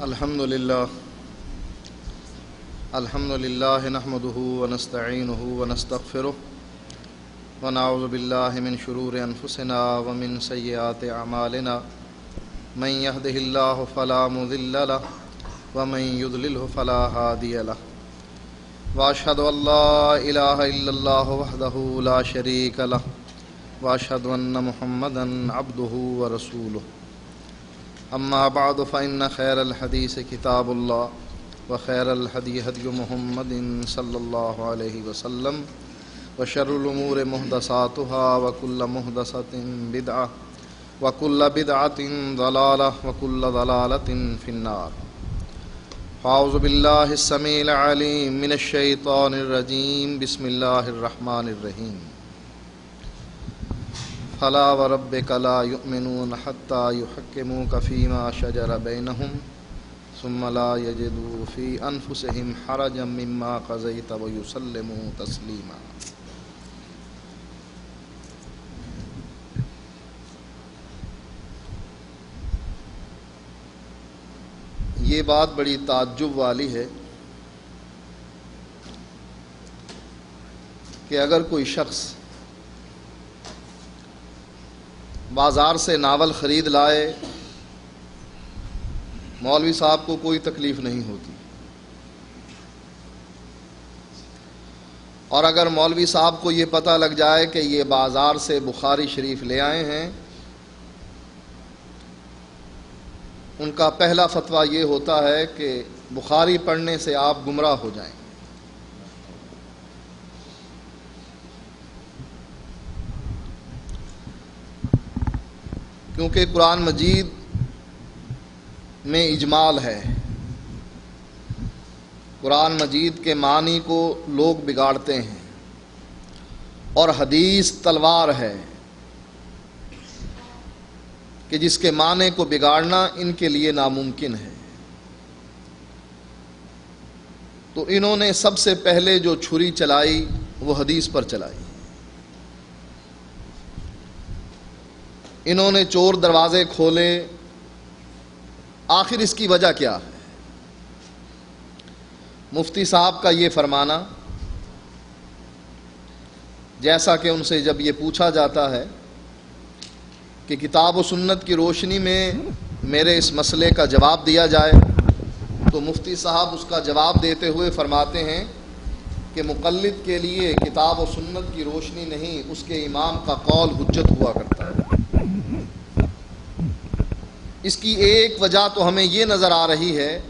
الحمد لله نحمده ونستعينه ونستغفره ونعوذ بالله من شرور أنفسنا ومن سيئات أعمالنا من يهده الله فلا مضل له ومن يضلله فلا هادي له وأشهد أن لا إله إلا الله وحده لا شريك له وأشهد أن محمدا عبده ورسوله أما بعد فإن خير الحديث كتاب الله وخير الهدي هدي محمد صلى الله عليه وسلم وشر الأمور محدثاتها وكل محدثة بدعة وكل بدعة ضلالة وكل ضلالة في النار. أعوذ بالله السميع العليم من الشيطان الرجيم. بسم الله الرحمن الرحيم. فلا وربك لا يؤمنون حتى يحكموك فيما شجر بينهم ثم لا يجدوا في أنفسهم حرجا مما قضيت ويسلموا تسليما. یہ بات بڑی تعجب والی ہے کہ اگر کوئی شخص بازار سے ناول خرید لائے، مولوی صاحب کو کوئی تکلیف نہیں ہوتی، اور اگر مولوی صاحب کو یہ پتہ لگ جائے کہ یہ بازار سے بخاری شریف لے آئے ہیں، ان کا پہلا فتویٰ یہ ہوتا ہے کہ بخاری پڑھنے سے آپ گمراہ ہو جائیں. کیونکہ قرآن مجید میں اجمال ہے، قرآن مجید کے معنی کو لوگ بگاڑتے ہیں، اور حدیث تلوار ہے کہ جس کے معنی کو بگاڑنا ان کے لیے ناممکن ہے. تو انہوں نے سب سے پہلے جو چھری چلائی وہ حدیث پر چلائی. انہوں نے چور دروازے کھولے. آخر اس کی وجہ کیا ہے؟ مفتی صاحب کا یہ فرمانا، جیسا کہ ان سے جب یہ پوچھا جاتا ہے کہ کتاب و سنت کی روشنی میں میرے اس مسئلے کا جواب دیا جائے، تو مفتی صاحب اس کا جواب دیتے ہوئے فرماتے ہیں کہ مقلد کے لیے کتاب و سنت کی روشنی نہیں، اس کے امام کا قول حجت ہوا کرتا ہے. اس کی ایک وجہ تو ہمیں یہ نظر آ رہی ہے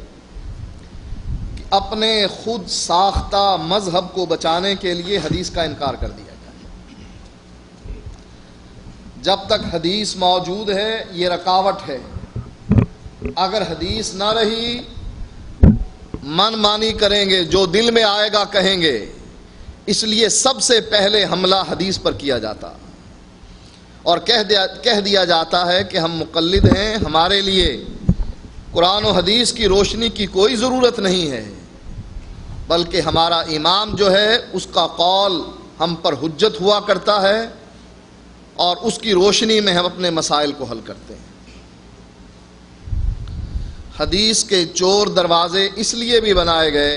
کہ اپنے خود ساختہ مذہب کو بچانے کے لیے حدیث کا انکار کر دیا جائے. جب تک حدیث موجود ہے یہ رکاوٹ ہے. اگر حدیث نہ رہی، من مانی کریں گے، جو دل میں آئے گا کہیں گے. اس لیے سب سے پہلے حملہ حدیث پر کیا جاتا اور کہہ دیا جاتا ہے کہ ہم مقلد ہیں، ہمارے لیے قرآن و حدیث کی روشنی کی کوئی ضرورت نہیں ہے، بلکہ ہمارا امام جو ہے اس کا قول ہم پر حجت ہوا کرتا ہے، اور اس کی روشنی میں ہم اپنے مسائل کو حل کرتے ہیں. حدیث کے چور دروازے اس لیے بھی بنائے گئے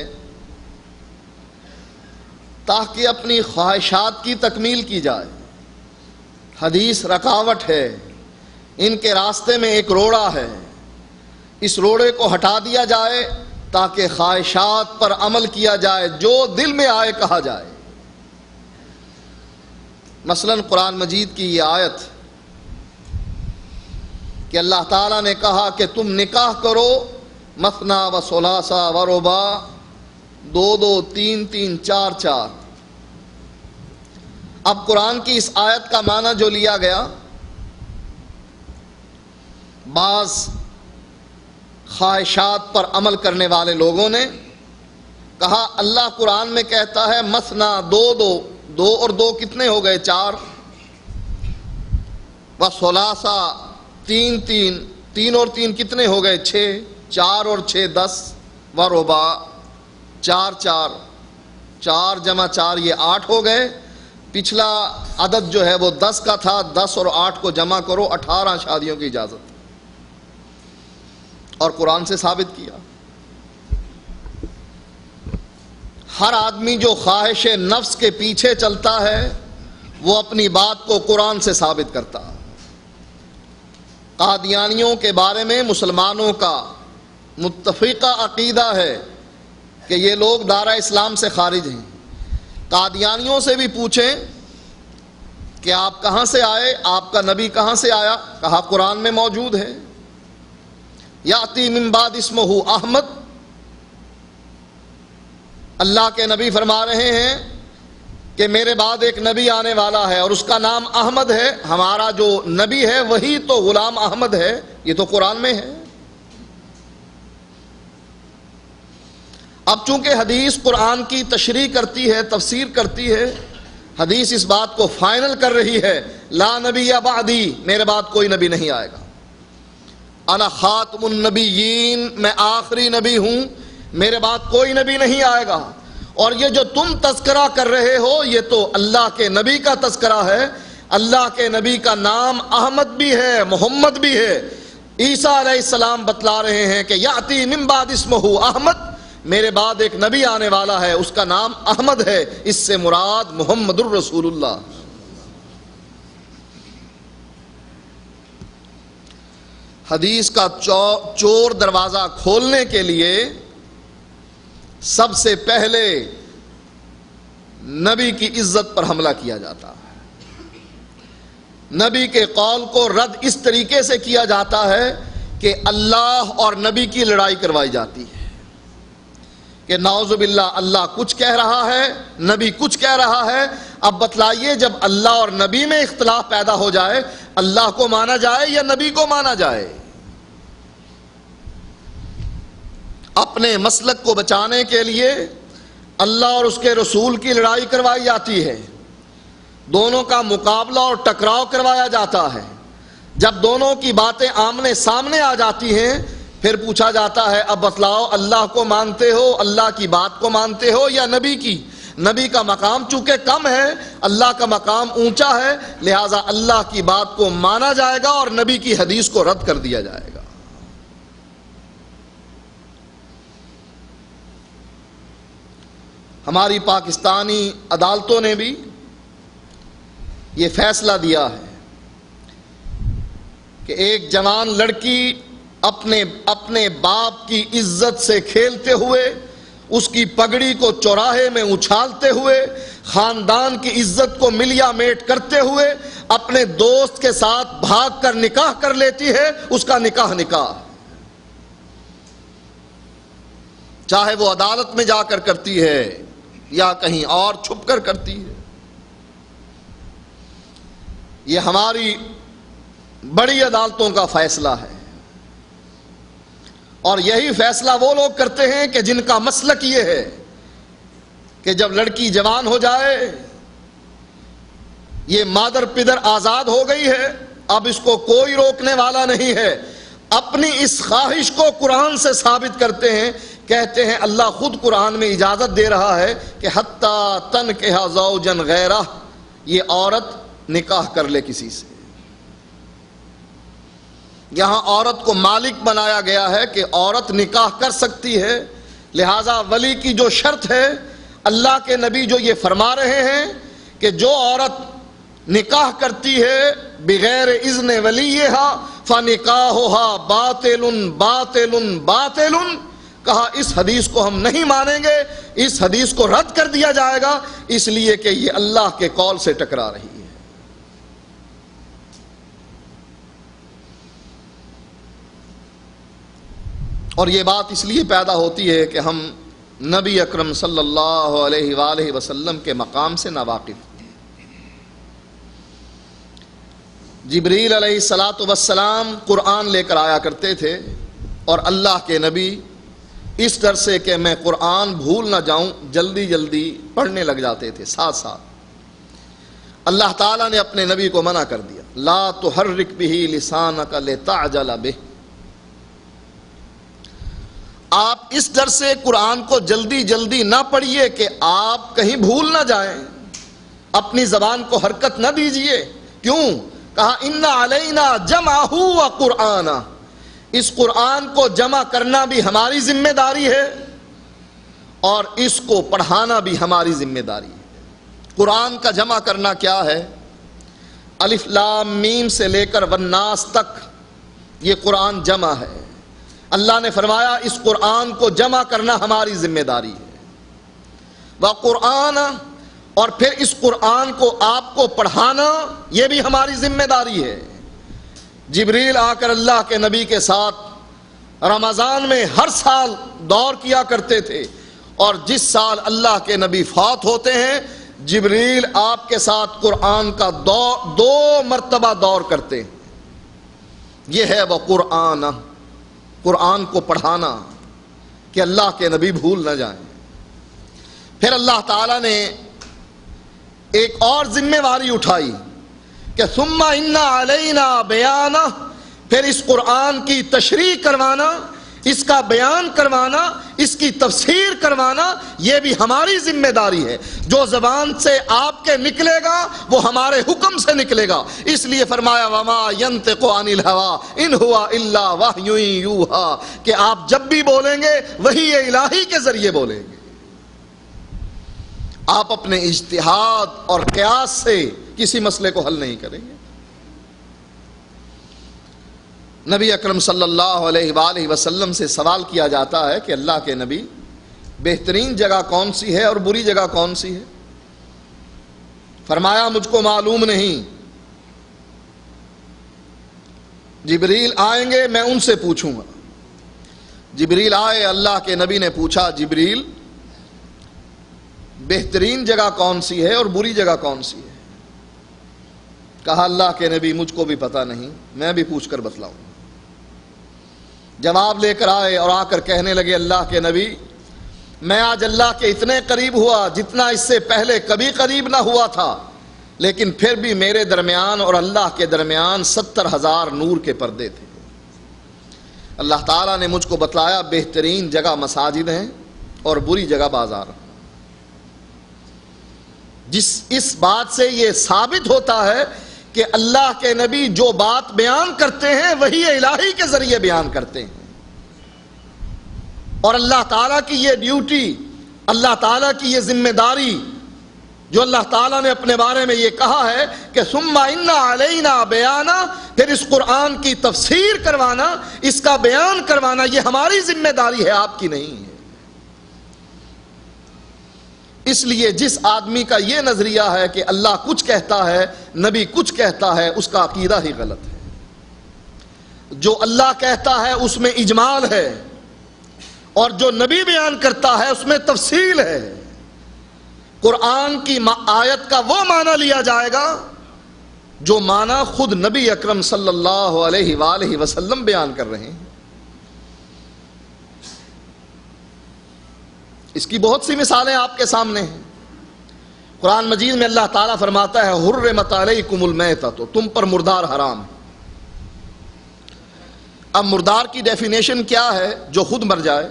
تاکہ اپنی خواہشات کی تکمیل کی جائے. حدیث رکاوٹ ہے، ان کے راستے میں ایک روڑا ہے، اس روڑے کو ہٹا دیا جائے تاکہ خواہشات پر عمل کیا جائے، جو دل میں آئے کہا جائے. مثلا قرآن مجید کی یہ آیت کہ اللہ تعالیٰ نے کہا کہ تم نکاح کرو مثنا و ثلاثہ و رباع، 2 2 3 3 4 4. اب قرآن کی اس آیت کا معنی جو لیا گیا، بعض خواہشات پر عمل کرنے والے لوگوں نے کہا اللہ قرآن میں کہتا ہے مثنا 2 2 2 اور 2 کتنے ہو گئے؟ 4. و ثلاثہ 3 3 3 اور 3 کتنے ہو گئے؟ 6. 4 اور 6 10. و رباع 4 4 4 جمع 4 یہ 8 ہو گئے. پچھلا عدد جو ہے وہ 10 کا تھا، 10 اور 8 کو جمع کرو 18 شادیوں کی اجازت. اور قرآن سے ثابت کیا۔ ہر آدمی جو خواہش نفس کے پیچھے چلتا ہے وہ اپنی بات کو قرآن سے ثابت کرتا۔ قادیانیوں کے بارے میں مسلمانوں کا متفقہ عقیدہ ہے کہ یہ لوگ دائرہ اسلام سے خارج ہیں۔ قادیانیوں سے بھی پوچھیں کہ آپ کہاں سے آئے، آپ کا نبی کہاں سے آیا؟ کہا قرآن میں موجود ہے، یاتی من بعد اسمہ احمد۔ اللہ کے نبی فرما رہے ہیں کہ میرے بعد ایک نبی آنے والا ہے اور اس کا نام احمد ہے۔ ہمارا جو نبی ہے وہی تو غلام احمد ہے، یہ تو قرآن میں ہے۔ اب چونکہ حدیث قرآن کی تشریح کرتی ہے، تفسیر کرتی ہے، حدیث اس بات کو فائنل کر رہی ہے لا نبی بعدی، میرے بعد کوئی نبی نہیں آئے گا۔ انا خاتم النبیین، میں آخری نبی ہوں، میرے بعد کوئی نبی نہیں آئے گا۔ اور یہ جو تم تذکرہ کر رہے ہو یہ تو اللہ کے نبی کا تذکرہ ہے۔ اللہ کے نبی کا نام احمد بھی ہے، محمد بھی ہے۔ عیسیٰ علیہ السلام بتلا رہے ہیں کہ یاتی من بعد اسمہ احمد، میرے بعد ایک نبی آنے والا ہے، اس کا نام احمد ہے، اس سے مراد محمد الرسول اللہ۔ حدیث کا چور دروازہ کھولنے کے لیے سب سے پہلے نبی کی عزت پر حملہ کیا جاتا ہے۔ نبی کے قول کو رد اس طریقے سے کیا جاتا ہے کہ اللہ اور نبی کی لڑائی کروائی جاتی ہے کہ نعوذ باللہ اللہ کچھ کہہ رہا ہے، نبی کچھ کہہ رہا ہے۔ اب بتلائیے جب اللہ اور نبی میں اختلاف پیدا ہو جائے، اللہ کو مانا جائے یا نبی کو مانا جائے؟ اپنے مسلک کو بچانے کے لیے اللہ اور اس کے رسول کی لڑائی کروائی جاتی ہے، دونوں کا مقابلہ اور ٹکراؤ کروایا جاتا ہے۔ جب دونوں کی باتیں آمنے سامنے آ جاتی ہیں پھر پوچھا جاتا ہے اب بتلاؤ اللہ کو مانتے ہو، اللہ کی بات کو مانتے ہو یا نبی کی؟ نبی کا مقام چونکہ کم ہے، اللہ کا مقام اونچا ہے، لہٰذا اللہ کی بات کو مانا جائے گا اور نبی کی حدیث کو رد کر دیا جائے گا۔ ہماری پاکستانی عدالتوں نے بھی یہ فیصلہ دیا ہے کہ ایک جوان لڑکی اپنے باپ کی عزت سے کھیلتے ہوئے، اس کی پگڑی کو چوراہے میں اچھالتے ہوئے، خاندان کی عزت کو ملیا میٹ کرتے ہوئے اپنے دوست کے ساتھ بھاگ کر نکاح کر لیتی ہے، اس کا نکاح چاہے وہ عدالت میں جا کر کرتی ہے یا کہیں اور چھپ کر کرتی ہے۔ یہ ہماری بڑی عدالتوں کا فیصلہ ہے، اور یہی فیصلہ وہ لوگ کرتے ہیں کہ جن کا مسلک یہ ہے کہ جب لڑکی جوان ہو جائے، یہ مادر پدر آزاد ہو گئی ہے، اب اس کو کوئی روکنے والا نہیں ہے، اپنی اس خواہش کو قرآن سے ثابت کرتے ہیں، کہتے ہیں اللہ خود قرآن میں اجازت دے رہا ہے کہ حتیٰ تنکح زوجا غیرہ، یہ عورت نکاح کر لے کسی سے۔ یہاں عورت کو مالک بنایا گیا ہے کہ عورت نکاح کر سکتی ہے، لہذا ولی کی جو شرط ہے، اللہ کے نبی جو یہ فرما رہے ہیں کہ جو عورت نکاح کرتی ہے بغیر اذن ولیہا فنکاحہا باطل باطل باطل، کہا اس حدیث کو ہم نہیں مانیں گے، اس حدیث کو رد کر دیا جائے گا، اس لیے کہ یہ اللہ کے قول سے ٹکرا رہی ہے۔ اور یہ بات اس لیے پیدا ہوتی ہے کہ ہم نبی اکرم صلی اللہ علیہ وآلہ وسلم کے مقام سے ناواقف ہیں۔ جبریل علیہ السلام قرآن لے کر آیا کرتے تھے، اور اللہ کے نبی اس ڈر سے کہ میں قرآن بھول نہ جاؤں جلدی جلدی پڑھنے لگ جاتے تھے ساتھ ساتھ۔ اللہ تعالیٰ نے اپنے نبی کو منع کر دیا، لا تحرک بہ لسانک لتعجل بہ، آپ اس ڈر سے قرآن کو جلدی جلدی نہ پڑھیے کہ آپ کہیں بھول نہ جائیں، اپنی زبان کو حرکت نہ دیجیے۔ کیوں؟ کہا ان علینا جمعہ و قرآنہ، اس قرآن کو جمع کرنا بھی ہماری ذمہ داری ہے اور اس کو پڑھانا بھی ہماری ذمہ داری ہے۔ قرآن کا جمع کرنا کیا ہے؟ الف لام میم سے لے کر والناس تک یہ قرآن جمع ہے۔ اللہ نے فرمایا اس قرآن کو جمع کرنا ہماری ذمہ داری ہے۔ وقرآن، اور پھر اس قرآن کو آپ کو پڑھانا یہ بھی ہماری ذمہ داری ہے۔ جبریل آ کر اللہ کے نبی کے ساتھ رمضان میں ہر سال دور کیا کرتے تھے، اور جس سال اللہ کے نبی فوت ہوتے ہیں جبریل آپ کے ساتھ قرآن کا دو مرتبہ دور کرتے ہیں۔ یہ ہے وہ قرآن، قرآن کو پڑھانا کہ اللہ کے نبی بھول نہ جائیں۔ پھر اللہ تعالیٰ نے ایک اور ذمہ داری اٹھائی کہ ثم ان علینا بیانہ، پھر اس قرآن کی تشریح کروانا، اس کا بیان کروانا، اس کی تفسیر کروانا یہ بھی ہماری ذمہ داری ہے۔ جو زبان سے آپ کے نکلے گا وہ ہمارے حکم سے نکلے گا، اس لیے فرمایا وما ینطق عن الہوی ان ہوا الا وحی یوحی، کہ آپ جب بھی بولیں گے وحی الہی کے ذریعے بولیں گے۔ آپ اپنے اجتہاد اور قیاس سے کسی مسئلے کو حل نہیں کریں گے۔ نبی اکرم صلی اللہ علیہ وآلہ وسلم سے سوال کیا جاتا ہے کہ اللہ کے نبی بہترین جگہ کون سی ہے اور بری جگہ کون سی ہے؟ فرمایا مجھ کو معلوم نہیں، جبریل آئیں گے میں ان سے پوچھوں گا۔ جبریل آئے، اللہ کے نبی نے پوچھا جبریل بہترین جگہ کون سی ہے اور بری جگہ کون سی ہے؟ کہا اللہ کے نبی مجھ کو بھی پتہ نہیں، میں بھی پوچھ کر بتلاؤں۔ جواب لے کر آئے اور آ کر کہنے لگے اللہ کے نبی میں آج اللہ کے اتنے قریب ہوا جتنا اس سے پہلے کبھی قریب نہ ہوا تھا، لیکن پھر بھی میرے درمیان اور اللہ کے درمیان 70,000 نور کے پردے تھے۔ اللہ تعالیٰ نے مجھ کو بتلایا بہترین جگہ مساجد ہیں اور بری جگہ بازار۔ اس بات سے یہ ثابت ہوتا ہے کہ اللہ کے نبی جو بات بیان کرتے ہیں وہی الہی کے ذریعے بیان کرتے ہیں، اور اللہ تعالیٰ کی یہ ڈیوٹی، اللہ تعالیٰ کی یہ ذمہ داری جو اللہ تعالیٰ نے اپنے بارے میں یہ کہا ہے کہ ثم ان علینا بیانہ، پھر اس قرآن کی تفسیر کروانا، اس کا بیان کروانا یہ ہماری ذمہ داری ہے، آپ کی نہیں ہے۔ اس لیے جس آدمی کا یہ نظریہ ہے کہ اللہ کچھ کہتا ہے نبی کچھ کہتا ہے اس کا عقیدہ ہی غلط ہے۔ جو اللہ کہتا ہے اس میں اجمال ہے، اور جو نبی بیان کرتا ہے اس میں تفصیل ہے۔ قرآن کی آیت کا وہ معنی لیا جائے گا جو معنی خود نبی اکرم صلی اللہ علیہ وآلہ وسلم بیان کر رہے ہیں۔ اس کی بہت سی مثالیں آپ کے سامنے ہیں۔ قرآن مجید میں اللہ تعالیٰ فرماتا ہے حرمت علیکم المیتۃ، تو تم پر مردار حرام ہے۔ اب مردار کی ڈیفینیشن کیا ہے؟ جو خود مر جائے،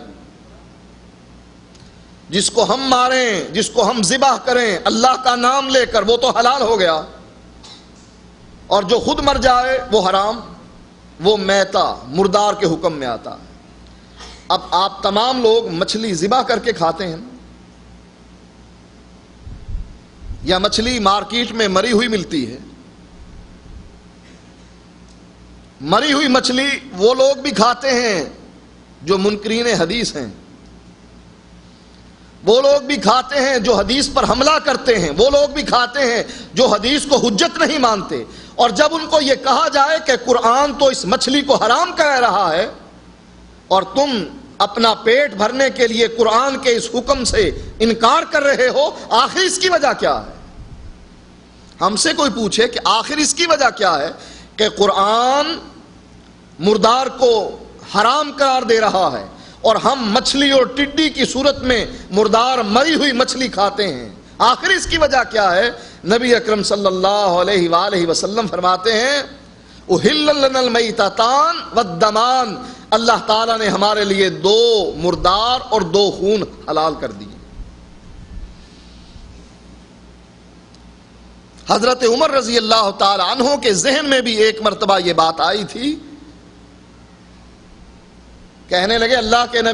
جس کو ہم ماریں، جس کو ہم ذبح کریں اللہ کا نام لے کر، وہ تو حلال ہو گیا، اور جو خود مر جائے وہ حرام، وہ میتہ مردار کے حکم میں آتا ہے۔ اب آپ تمام لوگ مچھلی ذبح کر کے کھاتے ہیں، یا مچھلی مارکیٹ میں مری ہوئی ملتی ہے۔ مری ہوئی مچھلی وہ لوگ بھی کھاتے ہیں جو منکرین حدیث ہیں، وہ لوگ بھی کھاتے ہیں جو حدیث پر حملہ کرتے ہیں، وہ لوگ بھی کھاتے ہیں جو حدیث کو حجت نہیں مانتے۔ اور جب ان کو یہ کہا جائے کہ قرآن تو اس مچھلی کو حرام کہہ رہا ہے اور تم اپنا پیٹ بھرنے کے لیے قرآن کے اس حکم سے انکار کر رہے ہو، آخر اس کی وجہ کیا ہے؟ ہم سے کوئی پوچھے کہ آخر اس کی وجہ کیا ہے کہ قرآن مردار کو حرام قرار دے رہا ہے اور ہم مچھلی اور ٹڈی کی صورت میں مردار مری ہوئی مچھلی کھاتے ہیں، آخر اس کی وجہ کیا ہے؟ نبی اکرم صلی اللہ علیہ وآلہ وسلم فرماتے ہیں احل لنا المیتتان والدمان، اللہ تعالیٰ نے ہمارے لیے 2 مردار اور 2 خون حلال کر دیے۔ حضرت عمر رضی اللہ تعالی عنہ کے ذہن میں بھی ایک مرتبہ یہ بات آئی تھی کہنے لگے اللہ کے نبی